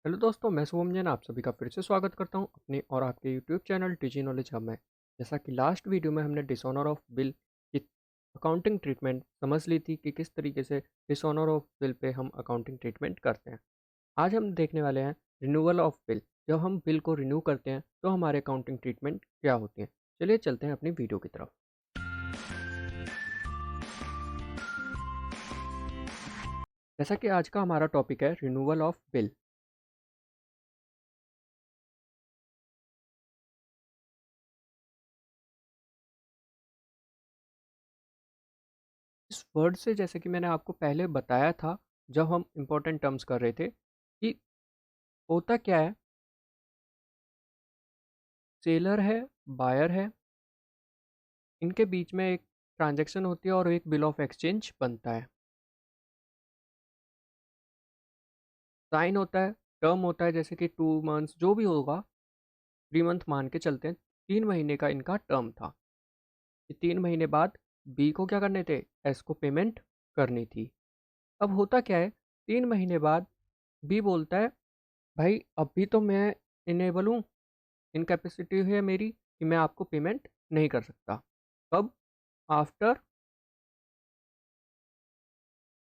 Hello दोस्तों, मैं शुभम जैन आप सभी का फिर से स्वागत करता हूं अपने और आपके YouTube channel TG knowledge hub में। जैसा कि लास्ट वीडियो में हमने डिसऑनर ऑफ बिल की अकाउंटिंग ट्रीटमेंट समझ ली थी कि किस तरीके से डिसऑनर ऑफ बिल पे हम अकाउंटिंग ट्रीटमेंट करते हैं। आज हम देखने वाले हैं रिन्यूअल ऑफ बिल। जब हम बिल को रिन्यू करते हैं तो हमारे अकाउंटिंग ट्रीटमेंट क्या होती है। चलिए चलते हैं अपनी वीडियो की तरफ। जैसा कि आज का हमारा टॉपिक है रिन्यूअल ऑफ बिल। इस वर्ड से, जैसे कि मैंने आपको पहले बताया था जब हम इम्पोर्टेंट टर्म्स कर रहे थे, कि होता क्या है। सेलर है, बायर है, इनके बीच में एक ट्रांजैक्शन होती है और एक बिल ऑफ एक्सचेंज बनता है। साइन होता है, टर्म होता है, जैसे कि 2 मंथ्स जो भी होगा, 3 मंथ मान के चलते हैं। 3 महीने का इनका टर्म था। ये 3 महीने बाद बी को क्या करने थे, एस को पेमेंट करनी थी। अब होता क्या है, 3 महीने बाद बी बोलता है भाई अभी तो मैं इनेबल हूँ, इनकैपेसिटी है मेरी कि मैं आपको पेमेंट नहीं कर सकता। कब? After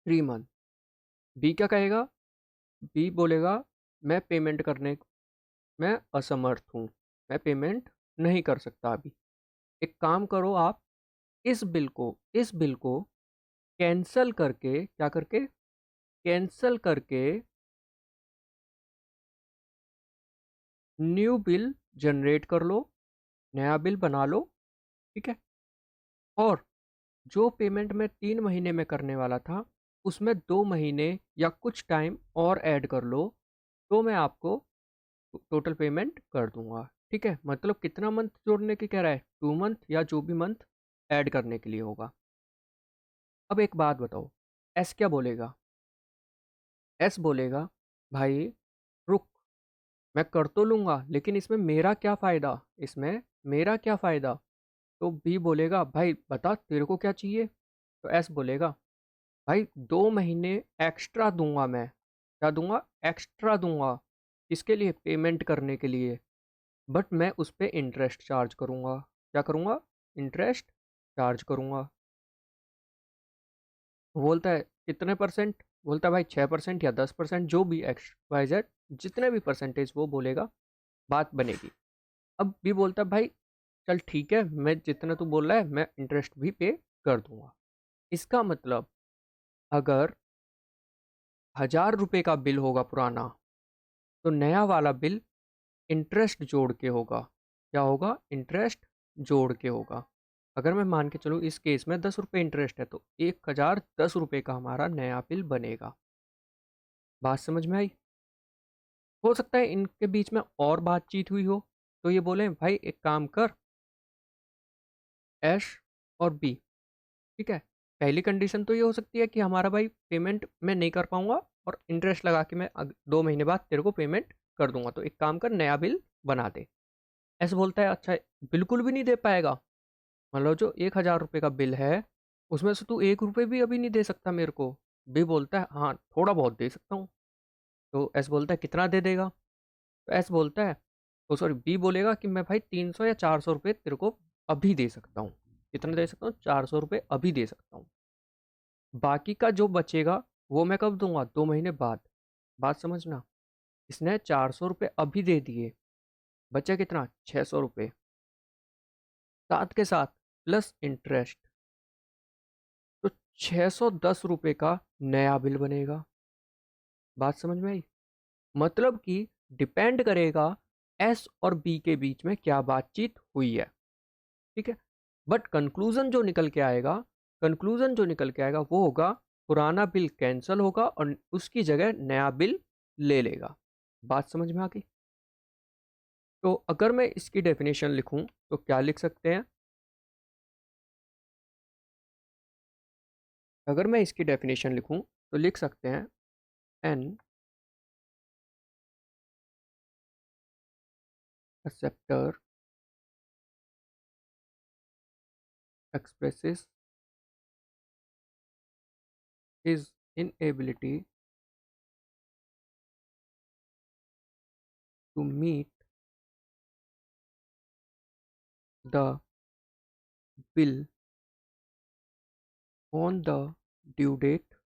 3 month. बी क्या कहेगा? बी बोलेगा मैं पेमेंट करने में असमर्थ हूँ, मैं पेमेंट नहीं कर सकता अभी। एक काम करो आप, इस बिल को कैंसल करके, क्या करके, कैंसल करके न्यू बिल जनरेट कर लो, नया बिल बना लो। ठीक है। और जो पेमेंट मैं 3 महीने में करने वाला था उसमें 2 महीने या कुछ टाइम और ऐड कर लो, तो मैं आपको टोटल पेमेंट कर दूंगा। ठीक है, मतलब कितना मंथ जोड़ने की कह रहा है, 2 मंथ या जो भी मंथ ऐड करने के लिए होगा। अब एक बात बताओ, एस क्या बोलेगा? एस बोलेगा भाई रुक, मैं कर तो लूंगा लेकिन इसमें मेरा क्या फ़ायदा, इसमें मेरा क्या फ़ायदा। तो बी बोलेगा भाई बता तेरे को क्या चाहिए। तो एस बोलेगा भाई 2 महीने एक्स्ट्रा दूंगा मैं। क्या दूंगा? एक्स्ट्रा दूंगा। इसके लिए, पेमेंट करने के लिए। बट मैं उस पर इंटरेस्ट चार्ज करूंगा। क्या करूंगा? इंटरेस्ट चार्ज करूंगा। वो बोलता है कितने परसेंट? बोलता है भाई 6% या 10%, जो भी एक्स वाई जेड, जितने भी परसेंटेज वो बोलेगा बात बनेगी। अब भी बोलता है भाई चल ठीक है, मैं जितना तू बोल रहा है मैं इंटरेस्ट भी पे कर दूंगा। इसका मतलब अगर 1,000 रुपये का बिल होगा पुराना, तो नया वाला बिल इंटरेस्ट जोड़ के होगा। क्या होगा? इंटरेस्ट जोड़ के होगा। अगर मैं मान के चलूँ इस केस में 10 रुपये इंटरेस्ट है, तो 1,010 रुपये का हमारा नया बिल बनेगा। बात समझ में आई? हो सकता है इनके बीच में और बातचीत हुई हो, तो ये बोले भाई एक काम कर, एश और बी। ठीक है। पहली कंडीशन तो ये हो सकती है कि हमारा भाई पेमेंट मैं नहीं कर पाऊंगा और इंटरेस्ट लगा के मैं 2 महीने बाद तेरे को पेमेंट कर दूंगा, तो एक काम कर नया बिल बना दे। ऐसे बोलता है अच्छा, बिल्कुल भी नहीं दे पाएगा? मतलब जो 1,000 रुपये का बिल है उसमें से तू 1 रुपये भी अभी नहीं दे सकता मेरे को? बी बोलता है हाँ थोड़ा बहुत दे सकता हूँ। तो एस बोलता है कितना दे देगा? तो एस बोलता है, तो सॉरी बी बोलेगा कि मैं भाई 300 या 400 रुपये तेरे को अभी दे सकता हूँ। कितना दे सकता हूँ? 400 रुपये अभी दे सकता हूँ। बाकी का जो बचेगा वो मैं कब दूंगा? 2 महीने बाद। बात समझना। इसने 400 रुपये अभी दे दिए, बचा कितना? 600 रुपये, साथ के साथ प्लस इंटरेस्ट। तो 610 रुपये का नया बिल बनेगा। बात समझ में आई? मतलब कि डिपेंड करेगा एस और बी के बीच में क्या बातचीत हुई है। ठीक है। बट कंक्लूजन जो निकल के आएगा वो होगा पुराना बिल कैंसिल होगा और उसकी जगह नया बिल ले लेगा। बात समझ में आ गई? तो अगर मैं इसकी डेफिनेशन लिखूं तो क्या लिख सकते हैं? अगर मैं इसकी डेफिनेशन लिखूं तो लिख सकते हैं N acceptor expresses his inability to meet the bill on the due date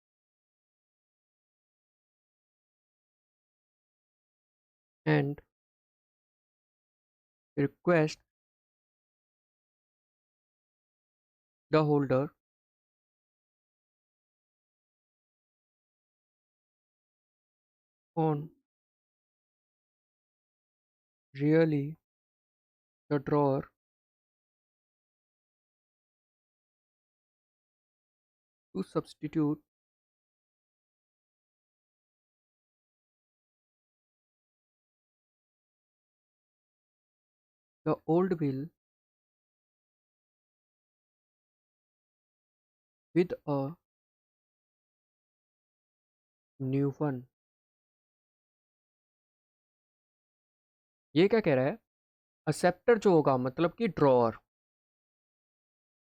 and request the holder on really the drawer to substitute the old bill with a new one। ये क्या कह रहा है? एक्सेप्टर जो होगा मतलब कि drawer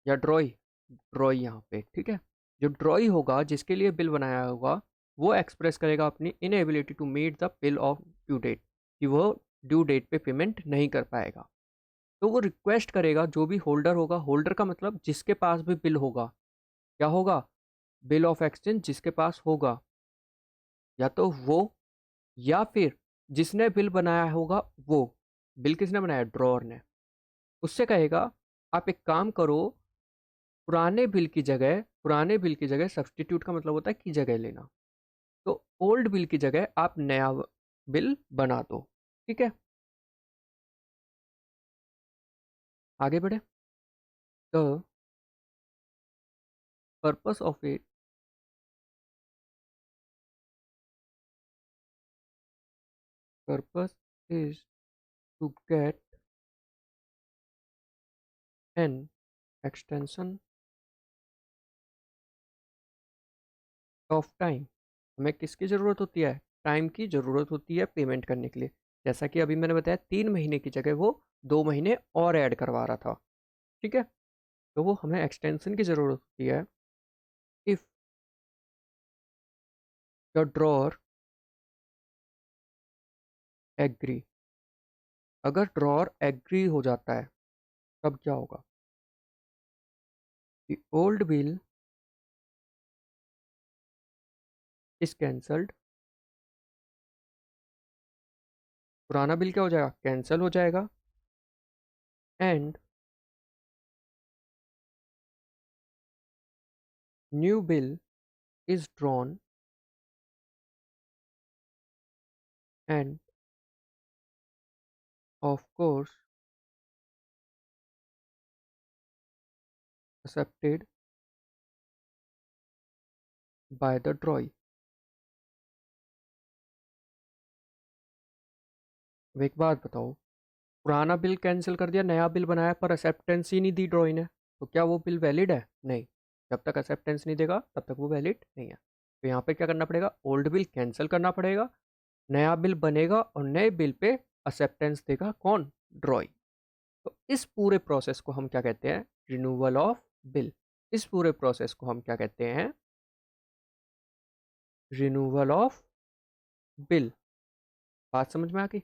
या ड्रॉई, ड्रॉई यहाँ पे ठीक है, जो ड्रॉई होगा जिसके लिए बिल बनाया होगा वो एक्सप्रेस करेगा अपनी inability to meet the bill of due date, कि वो ड्यू डेट पे पेमेंट नहीं कर पाएगा। तो वो रिक्वेस्ट करेगा जो भी होल्डर होगा, होल्डर का मतलब जिसके पास भी बिल होगा, क्या होगा, बिल ऑफ एक्सचेंज जिसके पास होगा, या तो वो या फिर जिसने बिल बनाया होगा वो। बिल किसने बनाया? ड्रॉअर ने। उससे कहेगा आप एक काम करो, पुराने बिल की जगह सब्सटीट्यूट का मतलब होता है की जगह लेना, तो ओल्ड बिल की जगह आप नया बिल बना दो। ठीक है, आगे बढ़े। The purpose of it purpose is to get an extension of time. हमें किसकी ज़रूरत होती है? टाइम की ज़रूरत होती है पेमेंट करने के लिए। जैसा कि अभी मैंने बताया 3 महीने की जगह वो 2 महीने और ऐड करवा रहा था। ठीक है, तो वो हमें एक्सटेंशन की ज़रूरत होती है इफ़ द ड्रॉअर एग्री। अगर ड्रॉअर एग्री हो जाता है तब क्या होगा? The old bill is cancelled. पुराना बिल क्या हो जाएगा? कैंसिल हो जाएगा। And new bill is drawn end of course accepted by the ड्रॉई। अब एक बात बताओ, पुराना बिल कैंसिल कर दिया, नया बिल बनाया, पर एक्सेप्टेंस ही नहीं दी ड्रॉई ने, तो क्या वो बिल वैलिड है? नहीं। जब तक एक्सेप्टेंस नहीं देगा तब तक वो वैलिड नहीं है। तो यहाँ पे क्या करना पड़ेगा? ओल्ड बिल कैंसिल करना पड़ेगा, नया बिल बनेगा और नए बिल पे एक्सेप्टेंस देगा कौन? ड्रॉई। तो इस पूरे प्रोसेस को हम क्या कहते हैं? Renewal of bill. इस पूरे प्रोसेस को हम क्या कहते हैं? Renewal of bill. बात समझ में आ गई?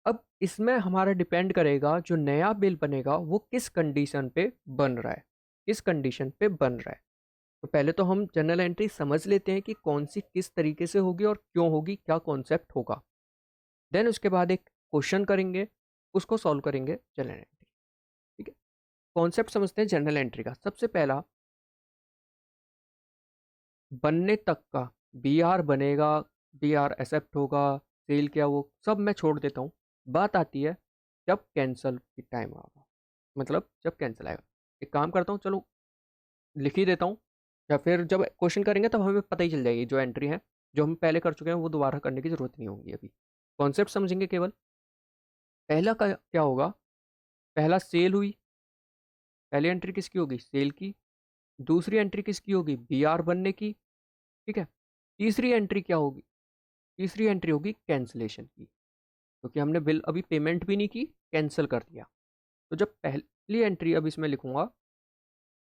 अब इसमें हमारा डिपेंड करेगा जो नया बिल बनेगा वो किस कंडीशन पे बन रहा है, किस कंडीशन पे बन रहा है। तो पहले तो हम जनरल एंट्री समझ लेते हैं कि कौन सी किस तरीके से होगी और क्यों होगी, क्या कॉन्सेप्ट होगा। देन उसके बाद एक क्वेश्चन करेंगे, उसको सॉल्व करेंगे जनरल एंट्री। ठीक है, कॉन्सेप्ट समझते हैं जनरल एंट्री का। सबसे पहला, बनने तक का, बी आर बनेगा, बी आर एक्सेप्ट होगा, सेल क्या, वो सब मैं छोड़ देता हूँ। बात आती है जब कैंसिल की टाइम आएगा, मतलब जब कैंसिल आएगा। एक काम करता हूँ, चलो लिख ही देता हूँ, या फिर जब क्वेश्चन करेंगे तब हमें पता ही चल जाएगी जो एंट्री है। जो हम पहले कर चुके हैं वो दोबारा करने की ज़रूरत नहीं होगी। अभी कॉन्सेप्ट समझेंगे केवल। पहला का क्या होगा? पहला सेल हुई, पहली एंट्री किसकी होगी? सेल की। दूसरी एंट्री किसकी होगी? बी आर बनने की। ठीक है, तीसरी एंट्री क्या होगी? तीसरी एंट्री होगी कैंसिलेशन की, क्योंकि हमने बिल अभी पेमेंट भी नहीं की, कैंसिल कर दिया। तो जब पहली एंट्री अब इसमें लिखूंगा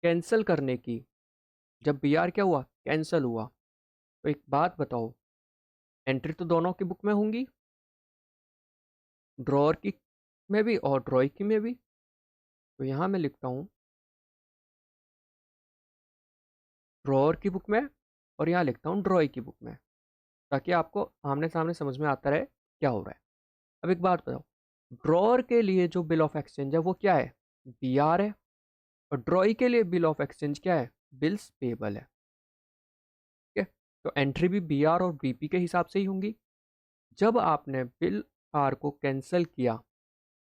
कैंसिल करने की, जब बी आर क्या हुआ? कैंसिल हुआ। तो एक बात बताओ, एंट्री तो दोनों की बुक में होंगी, ड्रॉअर की में भी और ड्रॉई की में भी। तो यहाँ मैं लिखता हूँ ड्रॉअर की बुक में और यहाँ लिखता हूँ ड्रॉई की बुक में, ताकि आपको आमने सामने समझ में आता रहे क्या हो रहा है। अब एक बात बताओ, ड्रॉअर के लिए जो बिल ऑफ एक्सचेंज है वो क्या है? BR है। और ड्रॉई के लिए बिल ऑफ एक्सचेंज क्या है? बिल्स पेबल है। ठीक है, तो एंट्री भी BR और BP के हिसाब से ही होंगी। जब आपने बिल आर को कैंसिल किया,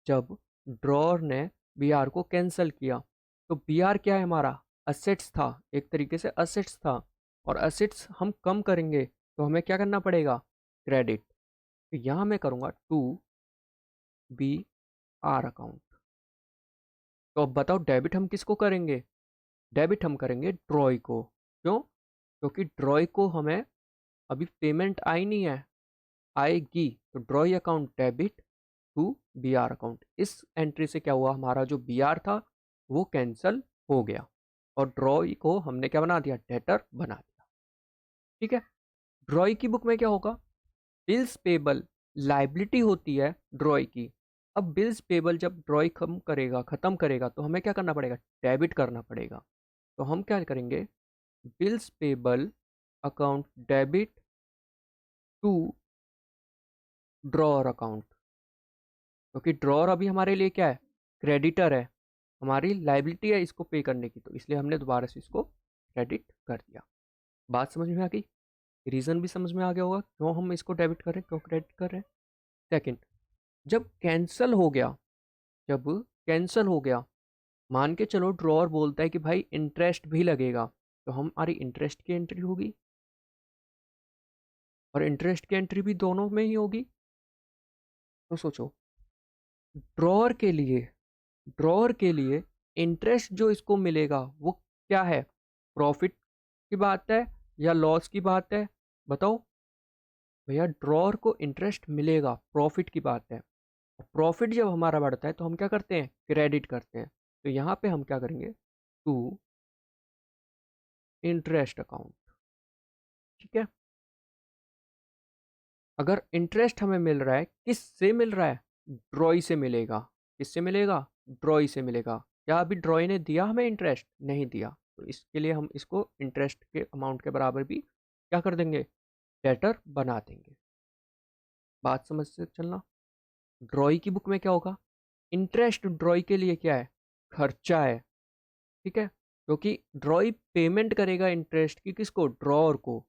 जब ड्रॉअर ने BR को कैंसिल किया, तो BR क्या है हमारा? असेट्स था, एक तरीके से असेट्स था। और असेट्स हम कम करेंगे तो हमें क्या करना पड़ेगा? क्रेडिट। तो यहाँ मैं करूँगा टू BR अकाउंट। तो अब बताओ डेबिट हम किसको करेंगे? डेबिट हम करेंगे ड्रॉय को। क्यों? क्योंकि ड्रॉय को हमें अभी पेमेंट आई नहीं है, आएगी। तो drawee account debit to BR account. इस एंट्री से क्या हुआ, हमारा जो BR था वो कैंसिल हो गया और ड्रॉय को हमने क्या बना दिया? डेटर बना दिया। ठीक है, ड्रॉय की बुक में क्या होगा? बिल्स पेबल लाइबिलिटी होती है ड्रॉय की। अब बिल्स पेबल जब ड्रॉय खत्म करेगा तो हमें क्या करना पड़ेगा? डेबिट करना पड़ेगा। तो हम क्या करेंगे? Bills payable account debit to drawer account. क्योंकि ड्रॉअर अभी हमारे लिए क्या है? क्रेडिटर है, हमारी लाइबिलिटी है इसको पे करने की, तो इसलिए हमने दोबारा से इसको क्रेडिट कर दिया। बात समझ में आ गई? रीज़न भी समझ में आ गया होगा क्यों हम इसको डेबिट कर रहे हैं, क्यों क्रेडिट कर रहे हैं। सेकंड, जब कैंसिल हो गया, जब कैंसिल हो गया, मान के चलो ड्रॉअर बोलता है कि भाई इंटरेस्ट भी लगेगा, तो हमारी इंटरेस्ट की एंट्री होगी और इंटरेस्ट की एंट्री भी दोनों में ही होगी। तो सोचो, ड्रॉअर के लिए ड्रॉअर के लिए इंटरेस्ट जो इसको मिलेगा वो क्या है? प्रॉफिट की बात है या लॉस की बात है? बताओ भैया, ड्रॉअर को इंटरेस्ट मिलेगा, प्रॉफिट की बात है। प्रॉफिट जब हमारा बढ़ता है तो हम क्या करते हैं? क्रेडिट करते हैं। तो यहाँ पे हम क्या करेंगे? To interest account. ठीक है, अगर इंटरेस्ट हमें मिल रहा है, किस से मिल रहा है? ड्रॉई से मिलेगा। किससे मिलेगा? ड्रॉई से मिलेगा। क्या अभी ड्रॉई ने दिया हमें इंटरेस्ट? नहीं दिया। तो इसके लिए हम इसको इंटरेस्ट के अमाउंट के बराबर भी क्या कर देंगे? डेटर बना देंगे। बात समझ से चलना। ड्रॉई की बुक में क्या होगा? इंटरेस्ट ड्रॉई के लिए क्या है? खर्चा है। ठीक है, क्योंकि ड्रॉई पेमेंट करेगा इंटरेस्ट की किसको? ड्रॉअर को।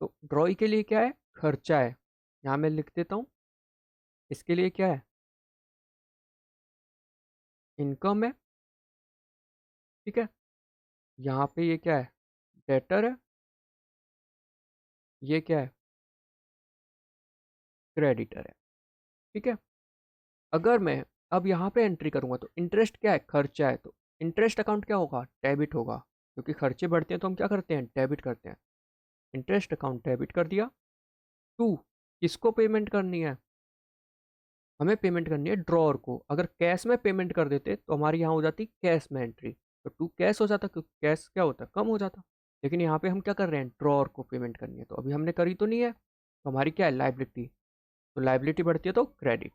तो ड्रॉई के लिए क्या है? खर्चा है। यहाँ मैं लिख देता हूँ, इसके लिए क्या है? इनकम है। ठीक है, यहाँ पे ये क्या है? डेटर है। ये क्या है? क्रेडिटर है। ठीक है, अगर मैं अब यहाँ पे एंट्री करूँगा तो इंटरेस्ट क्या है? खर्चा है। तो इंटरेस्ट अकाउंट क्या होगा? डेबिट होगा, क्योंकि खर्चे बढ़ते हैं तो हम क्या करते हैं? डेबिट करते हैं। इंटरेस्ट अकाउंट डेबिट कर दिया। टू, किसको पेमेंट करनी है? हमें पेमेंट करनी है ड्रॉअर को। अगर कैश में पेमेंट कर देते तो हमारी यहाँ हो जाती कैश में एंट्री, तो टू कैश हो जाता, क्योंकि कैश क्या होता है? कम हो जाता। लेकिन यहाँ पे हम क्या कर रहे हैं? ड्रॉअर को पेमेंट करनी है, तो अभी हमने करी तो नहीं है, तो हमारी क्या है? लाइबिलिटी। तो लाइबिलिटी बढ़ती है तो क्रेडिट।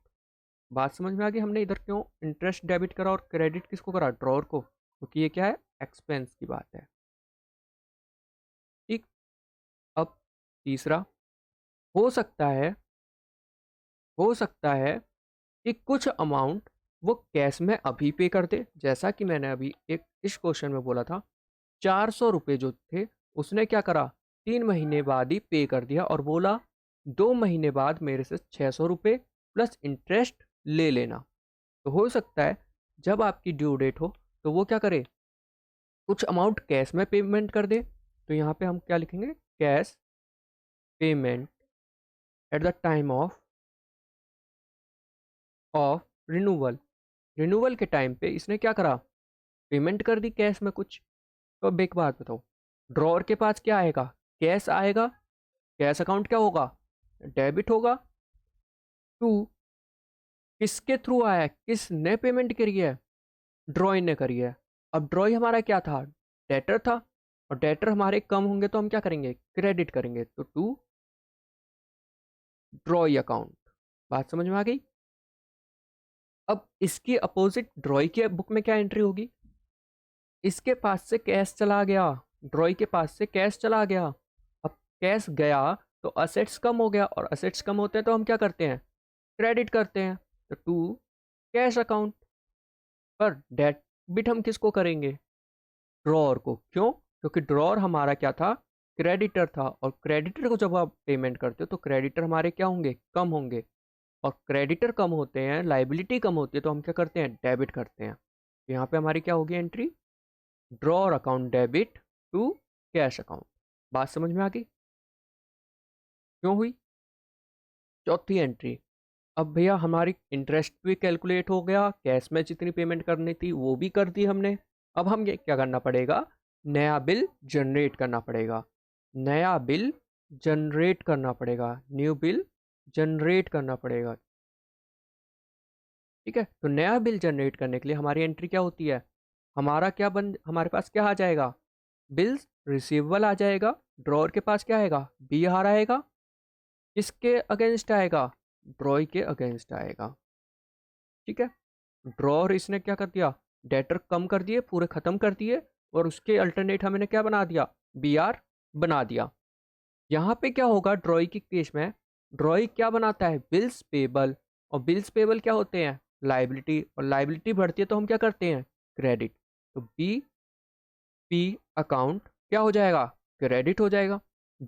बात समझ में आ गई? हमने इधर क्यों इंटरेस्ट डेबिट करा और क्रेडिट किसको करा? ड्रॉअर को, क्योंकि ये क्या है? एक्सपेंस की बात है। ठीक, अब तीसरा, हो सकता है हो सकता है कि कुछ अमाउंट वो कैश में अभी पे कर दे, जैसा कि मैंने अभी एक इस क्वेश्चन में बोला था। 400 रुपये जो थे उसने क्या करा? 3 महीने बाद ही पे कर दिया और बोला 2 महीने बाद मेरे से 600 रुपये प्लस इंटरेस्ट ले लेना। तो हो सकता है जब आपकी ड्यू डेट हो तो वो क्या करे? कुछ अमाउंट कैश में पेमेंट कर दे। तो यहाँ पे हम क्या लिखेंगे? Cash payment at the time of renewal. Renewal के टाइम पे इसने क्या करा? पेमेंट कर दी कैश में कुछ। तो अब एक बात बताओ, ड्रॉअर के पास क्या आएगा? कैश आएगा। कैश अकाउंट क्या होगा? डेबिट होगा। टू, किसके थ्रू आया है? किसने पेमेंट करी है? ड्रॉय ने करी है। अब ड्रॉय हमारा क्या था? डेटर था। और डेटर हमारे कम होंगे तो हम क्या करेंगे? क्रेडिट करेंगे। तो टू ड्रॉई अकाउंट। बात समझ में आ गई? अब इसकी अपोजिट ड्रॉई की बुक में क्या एंट्री होगी? इसके पास से कैश चला गया, ड्रॉई के पास से कैश चला गया। अब कैश गया तो असेट्स कम हो गया, और असेट्स कम होते हैं तो हम क्या करते हैं? क्रेडिट करते हैं। तो टू कैश अकाउंट। पर डेबिट हम किसको करेंगे? ड्रॉअर को। क्यों? क्योंकि ड्रॉअर हमारा क्या था? क्रेडिटर था, और क्रेडिटर को जब आप पेमेंट करते हो तो क्रेडिटर हमारे क्या होंगे? कम होंगे। और क्रेडिटर कम होते हैं, लाइबिलिटी कम होती है, तो हम क्या करते हैं? डेबिट करते हैं। तो यहाँ पे हमारी क्या होगी entry? Drawer account debit to cash account. बात समझ में आ गई? क्यों हुई? चौथी एंट्री। अब भैया हमारी इंटरेस्ट भी कैलकुलेट हो गया, कैश में जितनी पेमेंट करनी थी वो भी कर दी हमने। अब हम ये क्या करना पड़ेगा? नया बिल जनरेट करना पड़ेगा। नया बिल जनरेट करना पड़ेगा, न्यू बिल जनरेट करना पड़ेगा। ठीक है, तो नया बिल जनरेट करने के लिए हमारी एंट्री क्या होती है? हमारे पास क्या आ जाएगा? बिल्स रिसीवेबल आ जाएगा। ड्रॉअर के पास क्या आएगा? बी आर आएगा। किसके अगेंस्ट आएगा? ड्रॉय के अगेंस्ट आएगा। ठीक है, ड्रॉअर इसने क्या कर दिया? डेटर कम कर दिए, पूरे खत्म कर दिए, और उसके अल्टरनेट हमने क्या बना दिया? बी आर बना दिया। यहाँ पे क्या होगा ड्रॉय की केस में? ड्रॉय क्या बनाता है? Bills payable. और बिल्स पेबल क्या होते हैं? लाइबिलिटी। और लाइबिलिटी बढ़ती है तो हम क्या करते हैं? क्रेडिट। तो बी पी अकाउंट क्या हो जाएगा? क्रेडिट हो जाएगा।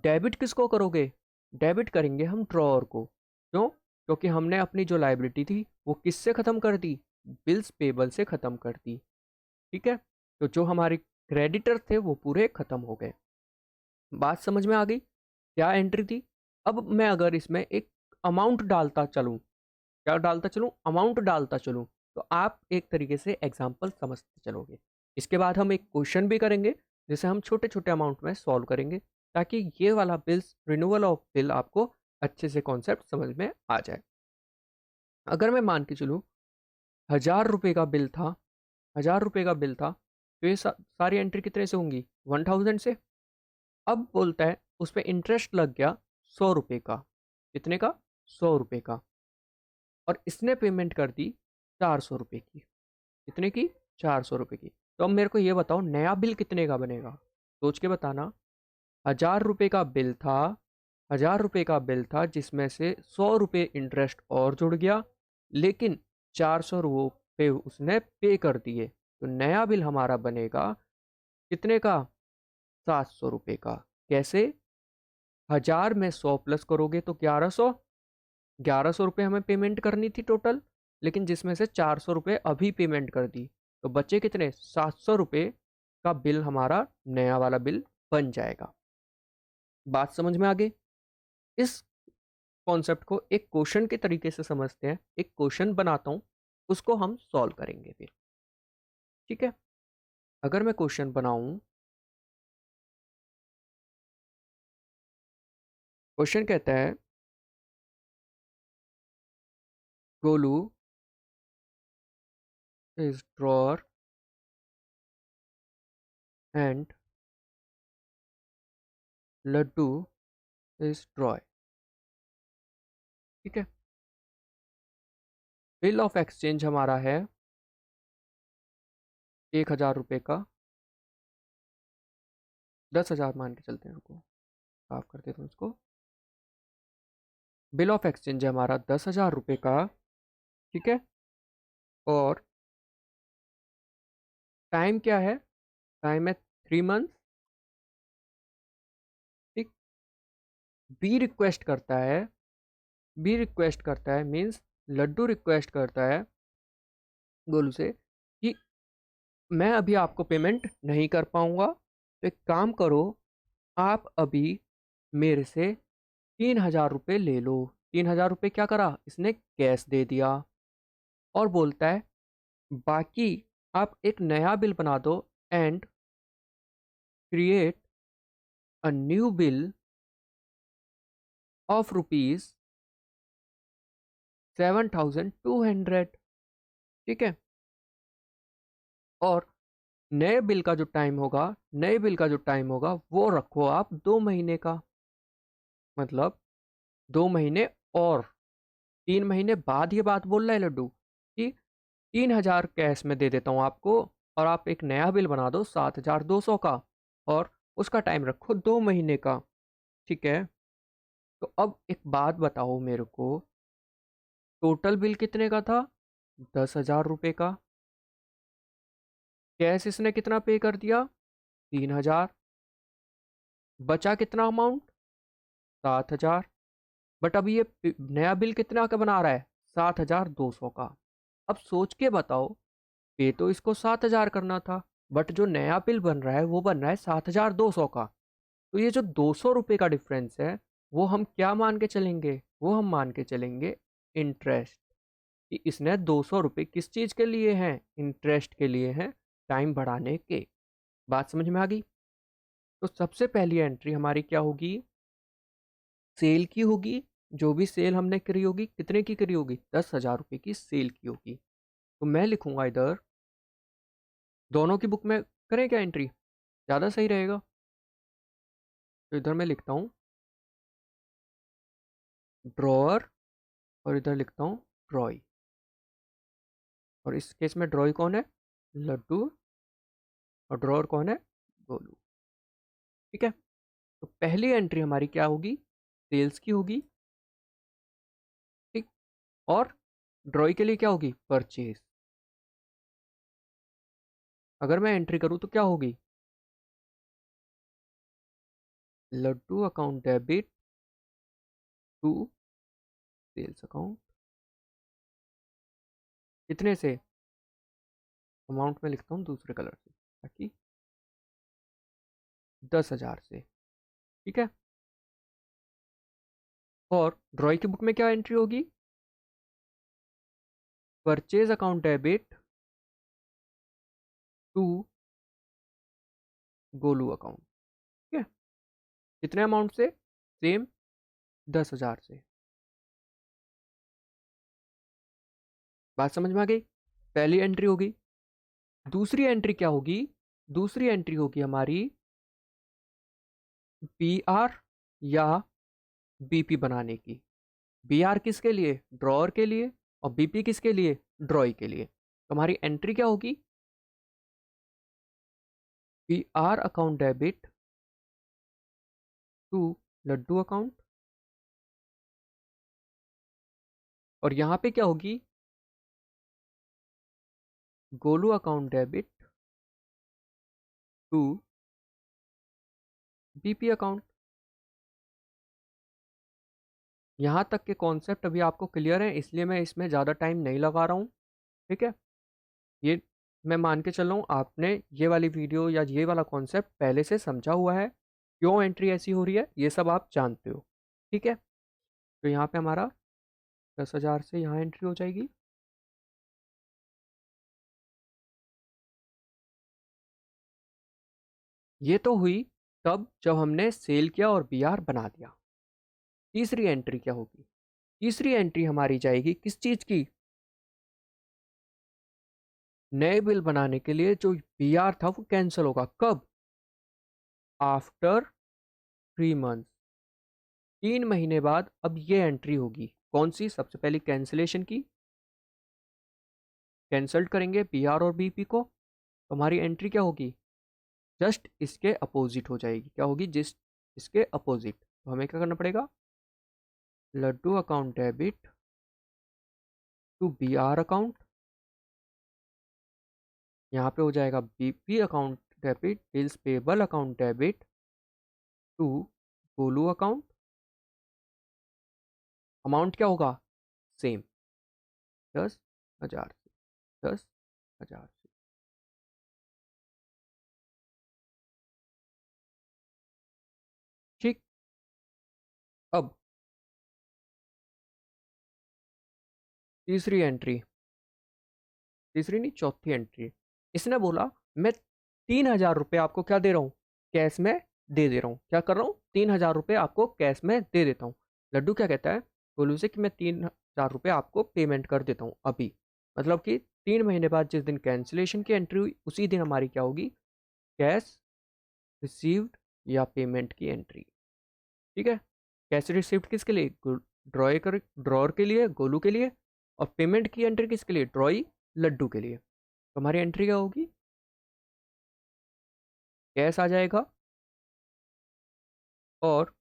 डेबिट किसको करोगे? डेबिट करेंगे हम ड्रॉअर को। क्यों? क्योंकि हमने अपनी जो लाइबिलिटी थी वो किससे ख़त्म कर दी? बिल्स पेबल से ख़त्म कर दी। ठीक है, तो जो हमारे क्रेडिटर थे वो पूरे ख़त्म हो गए। बात समझ में आ गई? क्या एंट्री थी? अब मैं अगर इसमें एक अमाउंट डालता चलूँ, क्या डालता चलूँ? अमाउंट डालता चलूँ, तो आप एक तरीके से एग्जाम्पल समझते चलोगे। इसके बाद हम एक क्वेश्चन भी करेंगे जिसे हम छोटे छोटे अमाउंट में सॉल्व करेंगे, ताकि ये वाला बिल्स रिन्यूअल ऑफ बिल आपको अच्छे से कॉन्सेप्ट समझ में आ जाए। अगर मैं मान के चलूँ 1000 रुपये का बिल था, 1000 रुपये का बिल था, तो ये सारी एंट्री कितने से होंगी? 1000 से। अब बोलता है उस पर इंटरेस्ट लग गया 100 रुपये का। कितने का? 100 रुपये का। और इसने पेमेंट कर दी 400 रुपये की। कितने की? 400 रुपये की। तो अब मेरे को ये बताओ नया बिल कितने का बनेगा? सोच के बताना। 1000 रुपये का बिल था, 1000 रुपये का बिल था, जिसमें से 100 रुपये इंटरेस्ट और जुड़ गया, लेकिन 400 रुपये उसने पे कर दिए। तो नया बिल हमारा बनेगा कितने का? 700 रुपये का। कैसे? 1000 में 100 प्लस करोगे तो 1100। 1100 रुपये हमें पेमेंट करनी थी टोटल, लेकिन जिसमें से 400 रुपये अभी पेमेंट कर दी, तो बचे कितने? 700 रुपये का बिल हमारा नया वाला बिल बन जाएगा। बात समझ में आ गई? इस कॉन्सेप्ट को एक क्वेश्चन के तरीके से समझते हैं। एक क्वेश्चन बनाता हूँ, उसको हम सॉल्व करेंगे फिर। ठीक है, अगर मैं क्वेश्चन बनाऊं, क्वेश्चन कहता है Golu is drawer and Laddu is drawee. ठीक है, बिल ऑफ एक्सचेंज हमारा है 1000 रुपये का। 10,000 मान के चलते हैं, रुको साफ कर देता हूँ इसको। बिल ऑफ एक्सचेंज है हमारा 10,000 रुपये का। ठीक है, और टाइम क्या है? टाइम है 3 मंथ। ठीक, बी रिक्वेस्ट करता है, बी रिक्वेस्ट करता है मीन्स लड्डू रिक्वेस्ट करता है गोलू से कि मैं अभी आपको पेमेंट नहीं कर पाऊंगा, तो एक काम करो, आप अभी मेरे से 3,000 रुपये ले लो। 3,000 रुपये क्या करा इसने? कैश दे दिया। और बोलता है बाकी आप एक नया बिल बना दो and create a new bill of ₹7,200। ठीक है, और नए बिल का जो टाइम होगा, नए बिल का जो टाइम होगा वो रखो आप 2 महीने का। मतलब 2 महीने और 3 महीने बाद ये बात बोल रहा है लड्डू कि 3,000 कैश में दे देता हूँ आपको, और आप एक नया बिल बना दो 7,200 का, और उसका टाइम रखो 2 महीने का। ठीक है, तो अब एक बात बताओ मेरे को, टोटल बिल कितने का था? 10,000 रुपये का। कैश इसने कितना पे कर दिया? 3,000। बचा कितना अमाउंट? 7,000। बट अभी ये नया बिल कितना का बना रहा है? 7,200 का। अब सोच के बताओ, पे तो इसको 7,000 करना था, बट जो नया बिल बन रहा है वो बन रहा है 7,200 का। तो ये जो 200 रुपये का डिफरेंस है, वो हम क्या मान के चलेंगे? वो हम मान के चलेंगे इंटरेस्ट, कि इसने 200 रुपये किस चीज़ के लिए हैं? इंटरेस्ट के लिए हैं, टाइम बढ़ाने के। बात समझ में आ गई? तो सबसे पहली एंट्री हमारी क्या होगी? सेल की होगी। जो भी सेल हमने करी होगी, कितने की करी होगी? 10,000 रुपये की सेल की होगी। तो मैं लिखूंगा इधर, दोनों की बुक में करें क्या एंट्री? ज़्यादा सही रहेगा। तो इधर मैं लिखता हूँ ड्रॉअर, और इधर लिखता हूँ ड्रॉई। और इस केस में ड्रॉई कौन है? लड्डू। और ड्रॉअर कौन है? गोलू। ठीक है, तो पहली एंट्री हमारी क्या होगी? सेल्स की होगी। ठीक, और ड्रॉई के लिए क्या होगी? परचेज। अगर मैं एंट्री करूँ तो क्या होगी? Laddu account debit to sales account. कितने से? अमाउंट में लिखता हूँ दूसरे कलर से, ताकि 10,000 से। ठीक है, और ड्रॉई की बुक में क्या एंट्री होगी? Purchase account debit to Golu account. ठीक है, कितने अमाउंट से? सेम, 10,000 से। बात समझ में आ गई? पहली एंट्री होगी। दूसरी एंट्री क्या होगी? दूसरी एंट्री होगी हमारी बी आर या बीपी बनाने की। बी आर किसके लिए? ड्रॉअर के लिए। और बीपी किसके लिए? ड्रॉई के लिए। तो हमारी एंट्री क्या होगी? B R account debit to Laddu account. और यहाँ पे क्या होगी? Golu account debit to BP account. यहाँ तक के कॉन्सेप्ट अभी आपको क्लियर है, इसलिए मैं इसमें ज़्यादा टाइम नहीं लगा रहा हूँ। ठीक है, ये मैं मान के चल रहा हूँ आपने ये वाली वीडियो या ये वाला कॉन्सेप्ट पहले से समझा हुआ है, क्यों एंट्री ऐसी हो रही है ये सब आप जानते हो। ठीक है, तो यहाँ पे हमारा 10,000 से यहाँ एंट्री हो जाएगी। ये तो हुई तब जब हमने सेल किया और बी आर बना दिया। तीसरी एंट्री क्या होगी? तीसरी एंट्री हमारी जाएगी किस चीज़ की? नए बिल बनाने के लिए। जो बी आर था वो कैंसिल होगा कब? After 3 month. 3 महीने बाद अब ये एंट्री होगी। कौन सी? सबसे पहले कैंसिलेशन की। कैंसल्ड करेंगे बी आर और बीपी को, तो हमारी एंट्री क्या होगी? जस्ट इसके अपोजिट हो जाएगी। क्या होगी? जिस इसके अपोजिट। तो हमें क्या करना पड़ेगा? Laddu account debit to B R account. यहाँ पे हो जाएगा BP account debit, bills payable account debit to Golu account. Amount क्या होगा? सेम, 10,000 से। 10,000 से। ठीक, अब तीसरी एंट्री, तीसरी नहीं चौथी एंट्री। इसने बोला मैं 3,000 रुपये आपको क्या दे रहा हूँ? कैश में दे दे रहा हूँ। क्या कर रहा हूँ? 3,000 रुपये आपको कैश में दे देता हूँ। लड्डू क्या कहता है गोलू से कि मैं 3,000 रुपये आपको पेमेंट कर देता हूँ अभी। मतलब कि 3 महीने बाद जिस दिन कैंसिलेशन की एंट्री हुई, उसी दिन हमारी क्या होगी? कैश रिसीव्ड या पेमेंट की एंट्री। ठीक है, कैश रिसीव्ड किसके लिए? ड्रॉर के लिए, गोलू के लिए, और पेमेंट की एंट्री किसके लिए, ड्रॉई लड्डू के लिए। तो हमारी एंट्री क्या होगी, कैश आ जाएगा, और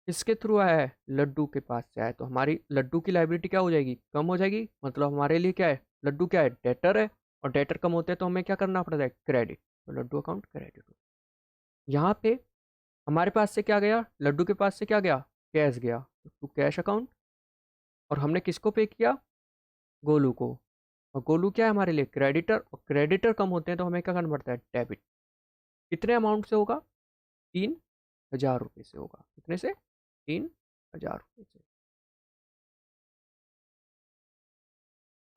किसके थ्रू आया है, लड्डू के पास से आया है। तो हमारी लड्डू की लाइबिलिटी क्या हो जाएगी, कम हो जाएगी। मतलब हमारे लिए क्या है, लड्डू क्या है, डेटर है, और डेटर कम होते हैं तो हमें क्या करना पड़ता है, क्रेडिट। तो लड्डू अकाउंट क्रेडिट। यहाँ पे हमारे पास से क्या गया, लड्डू के पास से क्या गया, कैश गया, तो कैश अकाउंट। और हमने किसको पे किया, गोलू को। और गोलू क्या है हमारे लिए, क्रेडिटर, और क्रेडिटर कम होते हैं तो हमें क्या करना पड़ता है, डेबिट। कितने अमाउंट से होगा, 3,000 रुपये से होगा। कितने से, 3,000 रुपये से।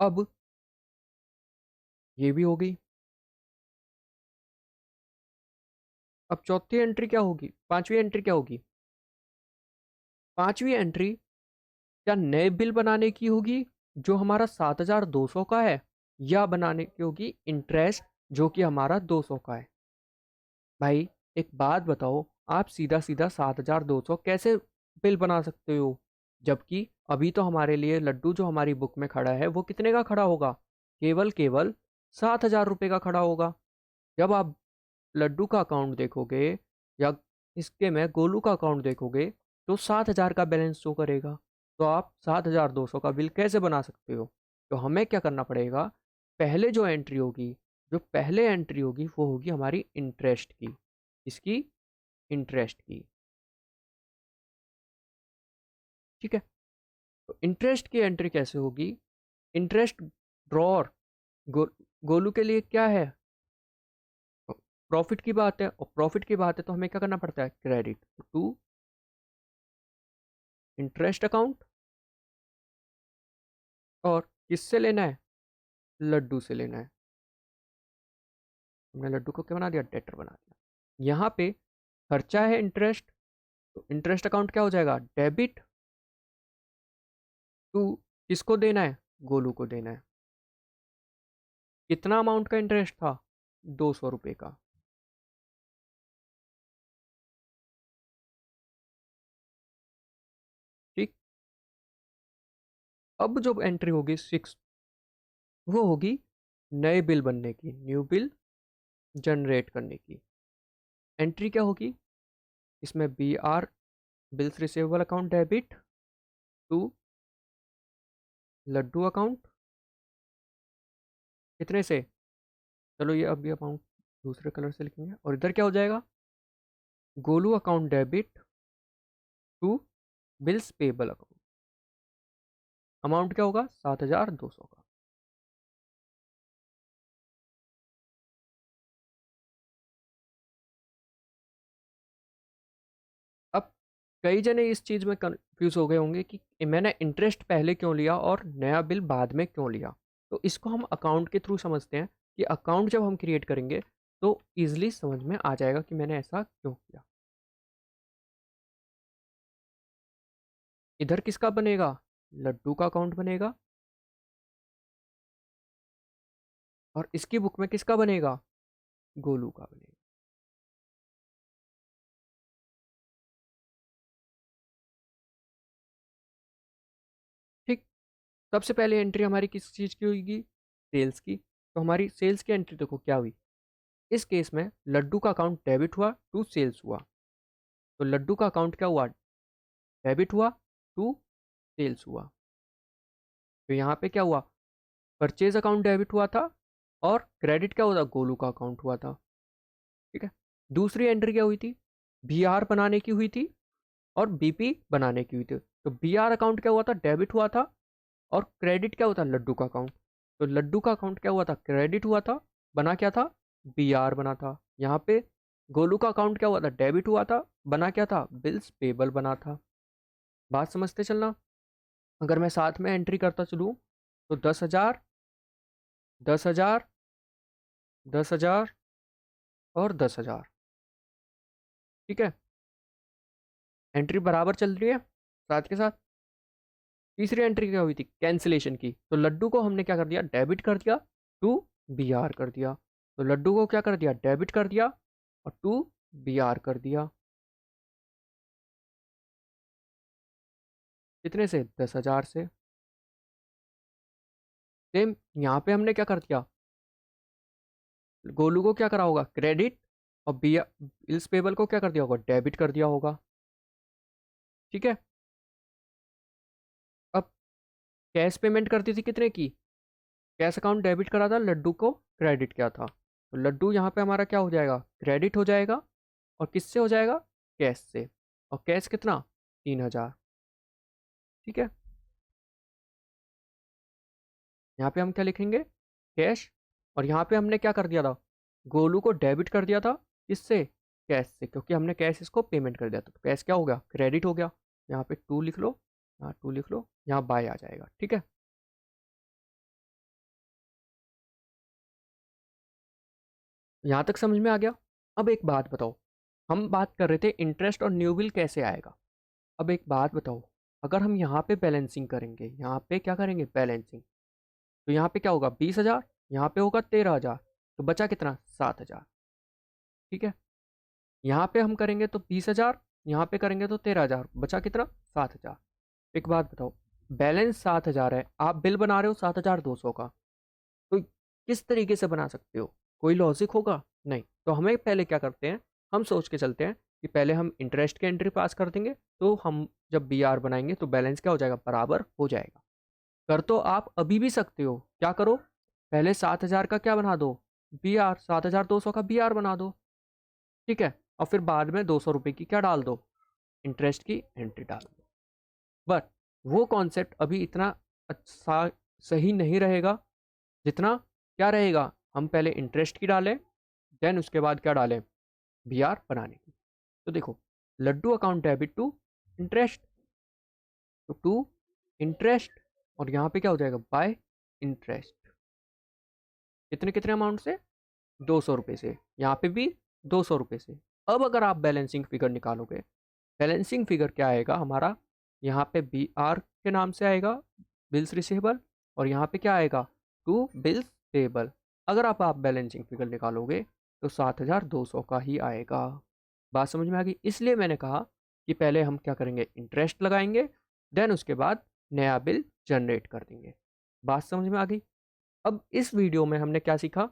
अब ये भी हो गई। अब चौथी एंट्री क्या होगी, पांचवी एंट्री क्या होगी, पांचवी एंट्री क्या नए बिल बनाने की होगी जो हमारा 7,200 का है, या बनाने की होगी इंटरेस्ट जो कि हमारा 200 का है। भाई एक बात बताओ, आप सीधा सीधा 7,200 कैसे बिल बना सकते हो, जबकि अभी तो हमारे लिए लड्डू जो हमारी बुक में खड़ा है वो कितने का खड़ा होगा, केवल केवल 7,000 रुपये का खड़ा होगा। जब आप लड्डू का अकाउंट देखोगे, या इसके में गोलू का अकाउंट देखोगे, तो 7,000 का बैलेंस शो करेगा। तो आप 7,200 का बिल कैसे बना सकते हो। तो हमें क्या करना पड़ेगा, पहले जो एंट्री होगी, जो पहले एंट्री होगी वो होगी हमारी इंटरेस्ट की। इसकी, इंटरेस्ट की। ठीक है। तो इंटरेस्ट की एंट्री कैसे होगी, इंटरेस्ट ड्रॉर, गो, गोलू के लिए क्या है, प्रॉफिट की बात है, और प्रॉफिट की बात है तो हमें क्या करना पड़ता है, क्रेडिट टू इंटरेस्ट अकाउंट। और किससे लेना है, लड्डू से लेना है। हमने लड्डू को क्या बना दिया, डेटर बना दिया। यहाँ पे खर्चा है इंटरेस्ट, तो इंटरेस्ट अकाउंट क्या हो जाएगा, डेबिट टू, किसको देना है, गोलू को देना है। कितना अमाउंट का इंटरेस्ट था, 200 रुपये का। ठीक। अब जो एंट्री होगी सिक्स, वो होगी नए बिल बनने की, न्यू बिल जनरेट करने की। एंट्री क्या होगी, इसमें B R, bills receivable account debit to Laddu account. कितने से, चलो ये अभी अमाउंट दूसरे कलर से लिखेंगे, और इधर क्या हो जाएगा, Golu account debit to bills payable account. Amount क्या होगा, 7,200 का। अब कई जने इस चीज़ में कंफ्यूज हो गए होंगे कि मैंने इंटरेस्ट पहले क्यों लिया और नया बिल बाद में क्यों लिया। तो इसको हम अकाउंट के थ्रू समझते हैं, कि अकाउंट जब हम क्रिएट करेंगे तो ईजिली समझ में आ जाएगा कि मैंने ऐसा क्यों किया। इधर किसका बनेगा, लड्डू का अकाउंट बनेगा, और इसकी बुक में किसका बनेगा, गोलू का बनेगा। ठीक। सबसे पहले एंट्री हमारी किस चीज़ की होगी, सेल्स की। तो हमारी सेल्स की एंट्री देखो क्या हुई, इस केस में लड्डू का अकाउंट डेबिट हुआ टू सेल्स हुआ। तो लड्डू का अकाउंट क्या हुआ, डेबिट हुआ टू सेल्स हुआ। तो यहाँ पे क्या हुआ, परचेज अकाउंट डेबिट हुआ था, और क्रेडिट क्या हुआ था, गोलू का अकाउंट हुआ था। ठीक है। दूसरी एंट्री क्या हुई थी, बी आर बनाने की हुई थी, और बीपी बनाने की हुई थी। तो बी आर अकाउंट क्या हुआ था, डेबिट हुआ था, और क्रेडिट क्या हुआ था, लड्डू का अकाउंट। तो लड्डू का अकाउंट क्या हुआ था, क्रेडिट हुआ था, बना क्या था, बी आर बना था। यहाँ पे गोलू का अकाउंट क्या हुआ था, डेबिट हुआ था, बना क्या था, बिल्स पेबल बना था। बात समझते चलना। अगर मैं साथ में एंट्री करता चलूँ, तो 10,000, 10,000, 10,000, और 10,000। ठीक है। एंट्री बराबर चल रही है साथ के साथ। तीसरी एंट्री क्या हुई थी, कैंसिलेशन की। तो लड्डू को हमने क्या कर दिया, डेबिट कर दिया टू बी आर कर दिया। तो लड्डू को क्या कर दिया, डेबिट कर दिया, और टू बी आर कर दिया। कितने से? 10,000 से। सेम यहाँ पे हमने क्या कर दिया, गोलू को क्या करा होगा, क्रेडिट, और बिल्स पेबल को क्या कर दिया होगा, डेबिट कर दिया होगा। ठीक है। अब कैश पेमेंट करती थी कितने की, कैश अकाउंट डेबिट करा था, लड्डू को क्रेडिट किया था, तो लड्डू यहाँ पे हमारा क्या हो जाएगा, क्रेडिट हो जाएगा। और किससे हो जाएगा, कैश से। और कैश कितना, 3,000। ठीक है। यहाँ पे हम क्या लिखेंगे, कैश। और यहाँ पे हमने क्या कर दिया था, गोलू को डेबिट कर दिया था, किससे, कैश से, क्योंकि हमने कैश इसको पेमेंट कर दिया था, तो कैश क्या हो गया, क्रेडिट हो गया। यहाँ पे 2 लिख लो, यहाँ 2 लिख लो, यहाँ बाय आ जाएगा। ठीक है। यहाँ तक समझ में आ गया। अब एक बात बताओ, हम बात कर रहे थे इंटरेस्ट और न्यू बिल कैसे आएगा। अब एक बात बताओ, अगर हम यहाँ पे बैलेंसिंग करेंगे, यहाँ पे क्या करेंगे, बैलेंसिंग, तो यहाँ पे क्या होगा, 20,000, यहाँ पे होगा 13,000, तो बचा कितना, 7,000। ठीक है। यहाँ पे हम करेंगे तो 20,000, यहाँ पे करेंगे तो 13,000, बचा कितना, 7,000। एक बात बताओ, बैलेंस 7,000 है, आप बिल बना रहे हो 7,200 का, तो किस तरीके से बना सकते हो, कोई लॉजिक होगा, नहीं। तो हमें पहले क्या करते हैं, हम सोच के चलते हैं कि पहले हम इंटरेस्ट की एंट्री पास कर देंगे, तो हम जब बी आर बनाएंगे तो बैलेंस क्या हो जाएगा, बराबर हो जाएगा। कर तो आप अभी भी सकते हो, क्या करो, पहले 7,000 का क्या बना दो, बी आर, 7,200 का बी आर बना दो। ठीक है। और फिर बाद में 200 रुपये की क्या डाल दो, इंटरेस्ट की एंट्री डाल दो। बट वो कॉन्सेप्ट अभी इतना अच्छा सही नहीं रहेगा, जितना क्या रहेगा, हम पहले इंटरेस्ट की डालें, देन उसके बाद क्या डालें, बी आर बनाने की। तो देखो, Laddu account debit to interest, तो टू इंटरेस्ट, और यहाँ पे क्या हो जाएगा, बाय इंटरेस्ट। कितने कितने अमाउंट से, 200 रुपये से, यहाँ पे भी 200 रुपये से। अब अगर आप बैलेंसिंग फिगर निकालोगे, बैलेंसिंग फिगर क्या आएगा हमारा, यहाँ पे बी आर के नाम से आएगा, बिल्स रिसीवेबल, और यहाँ पे क्या आएगा, टू बिल्स पेबल। अगर आप बैलेंसिंग फिगर निकालोगे तो 7,200 का ही आएगा। बात समझ में आ गई। इसलिए मैंने कहा कि पहले हम क्या करेंगे, इंटरेस्ट लगाएंगे, देन उसके बाद नया बिल जनरेट कर देंगे। बात समझ में आ गई। अब इस वीडियो में हमने क्या सीखा,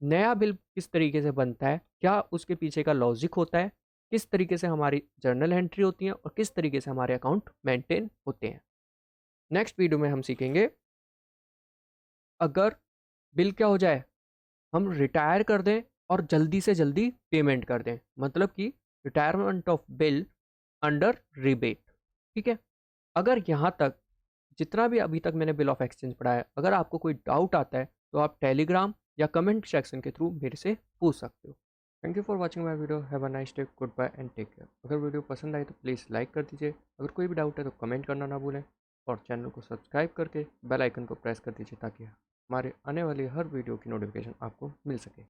नया बिल किस तरीके से बनता है, क्या उसके पीछे का लॉजिक होता है, किस तरीके से हमारी जर्नल एंट्री होती है, और किस तरीके से हमारे अकाउंट मेंटेन होते हैं। नेक्स्ट वीडियो में हम सीखेंगे, अगर बिल क्या हो जाए, हम रिटायर कर दें और जल्दी से जल्दी पेमेंट कर दें, मतलब कि retirement of bill under rebate. ठीक है। अगर यहाँ तक जितना भी अभी तक मैंने बिल ऑफ एक्सचेंज पढ़ा है, अगर आपको कोई डाउट आता है तो आप टेलीग्राम या कमेंट सेक्शन के थ्रू मेरे से पूछ सकते हो। Thank you for watching my video, have a nice day, good bye and take care. अगर वीडियो पसंद आए तो प्लीज़ लाइक कर दीजिए, अगर कोई भी डाउट है तो कमेंट करना ना भूलें, और चैनल को सब्सक्राइब करके बेल आइकन को प्रेस कर दीजिए ताकि हमारे आने वाली हर वीडियो की नोटिफिकेशन आपको मिल सके।